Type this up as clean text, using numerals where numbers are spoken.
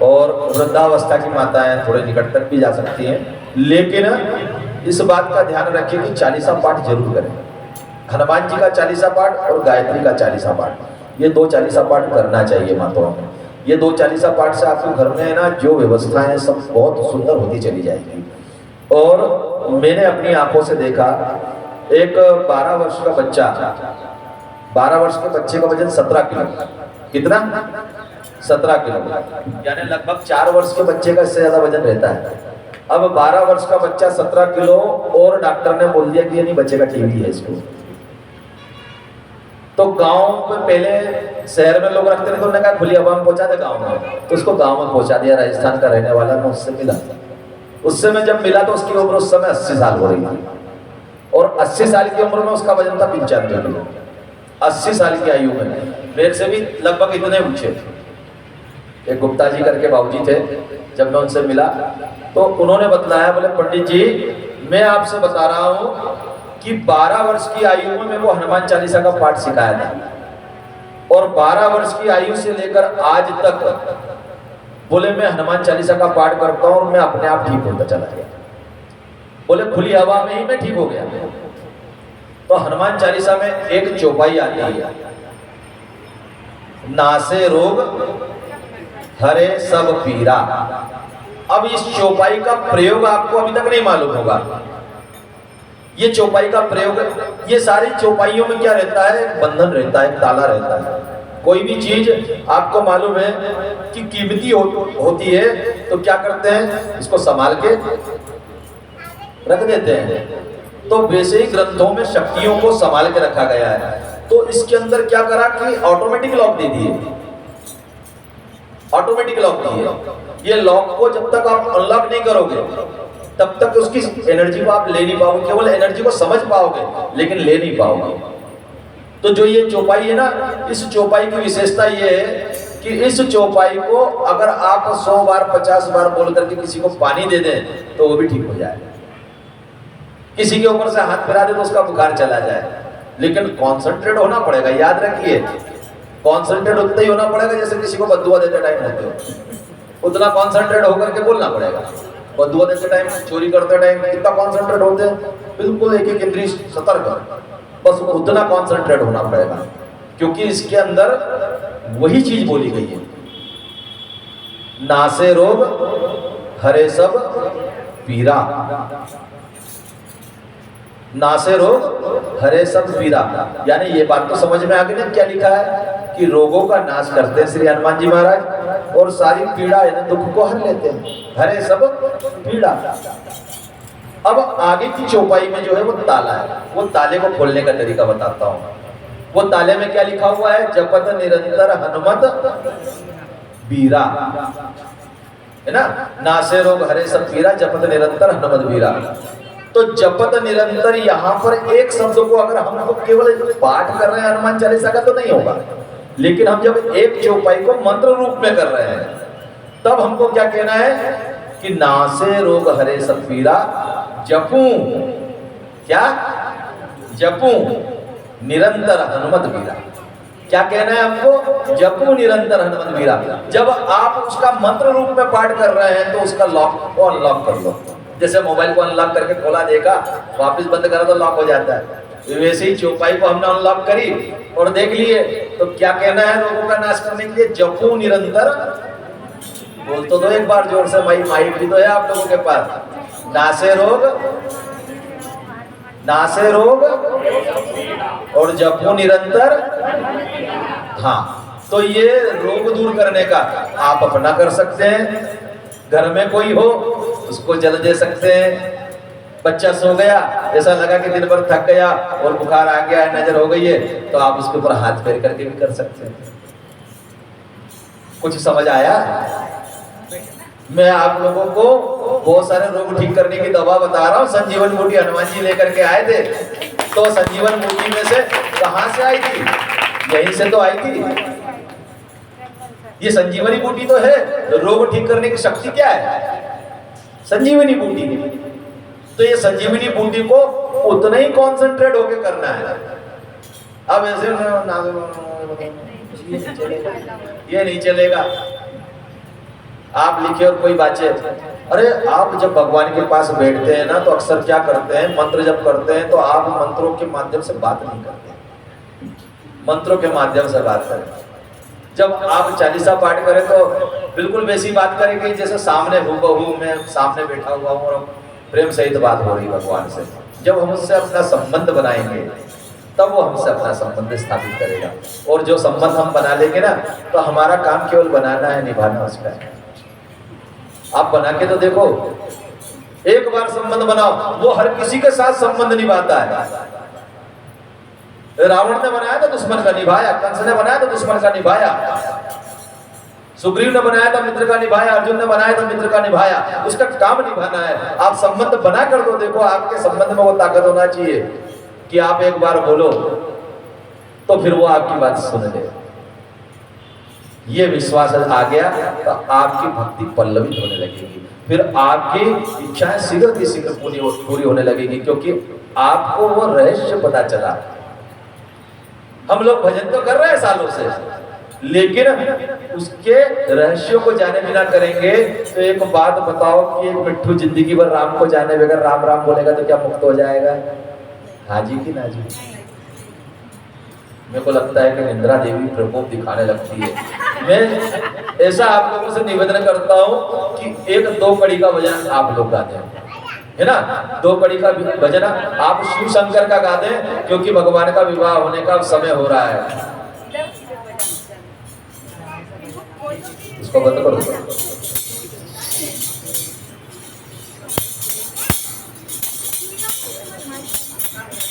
और वृद्धावस्था की माताएं थोड़े निकट तक भी जा सकती हैं, लेकिन इस बात का ध्यान रखिए कि चालीसा पाठ जरूर करें। हनुमान जी का चालीसा पाठ और गायत्री का चालीसा पाठ, ये 2 चालीसा पाठ करना चाहिए माताओं में। ये 2 चालीसा पाठ से आपके घर में है ना जो व्यवस्थाएं सब बहुत सुंदर होती चली जाएगी। और मैंने अपनी आंखों से देखा, एक 12 वर्ष का बच्चा, 12 वर्ष के बच्चे का वजन 17 किलो। कितना? 17 किलो, यानी लगभग 4 वर्ष के बच्चे का इससे ज्यादा वजन रहता है। अब 12 वर्ष का बच्चा 17 किलो, और डॉक्टर ने बोल दिया कि ये नहीं बच्चे का टीबी है इसको। तो गांव में पहले शहर में लोग रखते थे, तो उन्होंने कहा खुली हवा में पहुंचा दे गांव में, तो उसको गांव में पहुंचा दिया। राजस्थान का रहने वाला, मैं उससे मिला। उससे मैं जब मिला तो उसकी उम्र उस समय 80 साल हो रही थी, और 80 साल की उम्र में उसका वजन था 95 किलो। 80 साल की आयु में मेरे से भी लगभग इतने ऊंचे। एक गुप्ता जी करके बाबूजी थे, जब मैं उनसे मिला तो उन्होंने बतलाया, बोले पंडित जी मैं आपसे बता रहा हूं कि 12 वर्ष की आयु में मेरे को हनुमान चालीसा का पाठ सिखाया था, और 12 वर्ष की आयु से लेकर आज तक बोले मैं हनुमान चालीसा का पाठ करता हूं, और मैं अपने आप ठीक होता चला गया। बोले खुली हवा में ही मैं ठीक हो गया। तो हनुमान चालीसा में एक चौपाई आती है, नासे रोग हरे सब पीरा। अब इस चौपाई का प्रयोग आपको अभी तक नहीं मालूम होगा। ये चौपाई का प्रयोग, ये सारी चौपाइयों में क्या रहता है? बंधन रहता है, ताला रहता है। कोई भी चीज आपको मालूम है कि कीमती होती है, तो क्या करते हैं? इसको संभाल के रख देते हैं। तो वैसे ही ग्रंथों में शक्तियों को संभाल के रखा गया है। तो इसके अंदर क्या करा कि ऑटोमेटिक लॉक दे दिए, ऑटोमेटिक लॉक दिए। ये लॉक को जब तक आप अनलॉक नहीं करोगे तब तक उसकी एनर्जी को आप ले नहीं पाओगे। केवल एनर्जी को समझ पाओगे लेकिन ले नहीं पाओगे। तो जो ये चौपाई है ना, इस चौपाई की विशेषता ये है कि इस चौपाई को अगर आप 100 बार 50 बार बोल करके किसी को पानी दे दें तो वो भी ठीक हो जाए। किसी के ऊपर से हाथ फिरा दे तो उसका बुखार चला जाए। लेकिन कॉन्सेंट्रेट होना पड़ेगा, याद रखिए। कॉन्सेंट्रेट उतना ही होना पड़ेगा जैसे किसी को बद्दुआ देते टाइम होते हो, उतना कॉन्सेंट्रेट होकर के बोलना पड़ेगा। बद्दुआ देते टाइम, चोरी करते टाइम कितना कॉन्सेंट्रेट होते हैं? बिल्कुल एक एक इंद्रिय सतर्क, बस उतना कॉन्सेंट्रेट होना पड़ेगा, क्योंकि इसके अंदर वही चीज बोली गई है, नासे रोग हरे सब पीरा। नासे रोग हरे सब पीरा, यानी ये बात तो समझ में आ गई ना क्या लिखा है कि रोगों का नाश करते हैं श्री हनुमान जी महाराज, और सारी पीड़ा है ना दुख को हर लेते हैं। हरे सब पीड़ा। अब आगे की चौपाई में जो है वो ताला है, वो ताले को खोलने का तरीका बताता हूं। वो ताले में क्या लिखा हुआ है? जपत निरंतर हनुमत बीरा, है ना। नासे रोग हरे सब पीरा, जपत निरंतर हनुमत बीरा। तो जपत निरंतर, यहाँ पर एक शब्द को अगर हम लोग केवल पाठ कर रहे हैं हनुमान चालीसा का तो नहीं होगा, लेकिन हम जब एक चौपाई को मंत्र रूप में कर रहे हैं तब हमको क्या कहना है कि नासे रोग हरे सब पीरा, जपू क्या? जपू निरंतर हनुमत बीरा। क्या कहना है हमको? जपू निरंतर हनुमत बीरा। जब आप उसका मंत्र रूप में पाठ कर रहे हैं तो उसका लॉक को अनलॉक कर लो। जैसे मोबाइल को अनलॉक करके खोला, देखा, वापस बंद करा तो लॉक हो जाता है, वैसे ही चौपाई को हमने अनलॉक करी और देख लिए। तो क्या कहना है रोगों का नाश करने के लिए? जपू निरंतर। बोल तो दो एक बार जोर से, माइक भी तो है आप लोगों के पास। नासे रोग, नासे रोग और जपू निरंतर। हाँ, तो ये रोग दूर करने का आप अपना कर सकते हैं। घर में कोई हो उसको जल दे सकते हैं। बच्चा सो गया, ऐसा लगा कि दिन भर थक गया और बुखार आ गया है, नजर हो गई है, तो आप उसके ऊपर हाथ फेर करके भी कर सकते हैं। कुछ समझ आया? मैं आप लोगों को बहुत सारे रोग ठीक करने की दवा बता रहा हूँ। संजीवन बूटी हनुमान जी लेकर के आए थे, तो संजीवन बूटी में से कहां से आई थी? यहीं से तो आई थी। ये संजीवनी बूटी तो है, रोग ठीक करने की शक्ति क्या है? संजीवनी बूटी। तो ये संजीवनी बूटी को उतना ही कॉन्सेंट्रेट होके करना है। अब ऐसे ये नहीं चलेगा। आप लिखे और कोई बाचे, अरे आप जब भगवान के पास बैठते हैं ना तो अक्सर क्या करते हैं, मंत्र जब करते हैं तो आप मंत्रों के माध्यम से बात नहीं करते, मंत्रों के माध्यम से बात करें। जब आप चालीसा पाठ करें तो बिल्कुल वैसी बात करेंगे जैसे सामने हूबहू मैं सामने बैठा हुआ हूँ और प्रेम सहित बात हो रही भगवान से। जब हम उससे अपना संबंध बनाएंगे तब वो हमसे अपना संबंध स्थापित करेगा, और जो संबंध हम बना लेंगे ना तो हमारा काम केवल बनाना है, निभाना उसका है। आप बना के तो देखो, एक बार संबंध बनाओ, वो हर किसी के साथ संबंध निभाता है। रावण ने बनाया तो दुश्मन का निभाया, कंस ने बनाया तो दुश्मन का निभाया, सुग्रीव ने बनाया तो मित्र का निभाया, अर्जुन ने बनाया तो मित्र का निभाया। उसका काम निभाना है। आप संबंध बना कर दो, देखो आपके संबंध में वो ताकत होना चाहिए कि आप एक बार बोलो तो फिर वो आपकी बात सुन ले। ये विश्वास आ गया तो आपकी भक्ति पल्लवित होने लगेगी, फिर आपकी इच्छाएं शीघ्र की शीघ्र पूरी होने लगेगी, क्योंकि आपको वो रहस्य पता चला। हम लोग भजन तो कर रहे हैं सालों से, लेकिन उसके रहस्यों को जाने बिना करेंगे तो एक बात बताओ कि एक मिट्ठू जिंदगी भर राम को जाने बगैर राम राम बोलेगा तो क्या मुक्त हो जाएगा? हाँ जी कि ना जी? मेरे को लगता है कि इंदिरा देवी प्रकोप दिखाने लगती है। मैं ऐसा आप लोगों से निवेदन करता हूँ कि एक दो कड़ी का भजन आप लोग गाते हैं, है ना? दो कड़ी का भजन आप शिव शंकर का गा दें, क्योंकि भगवान का विवाह होने का समय हो रहा है। इसको बंद करो।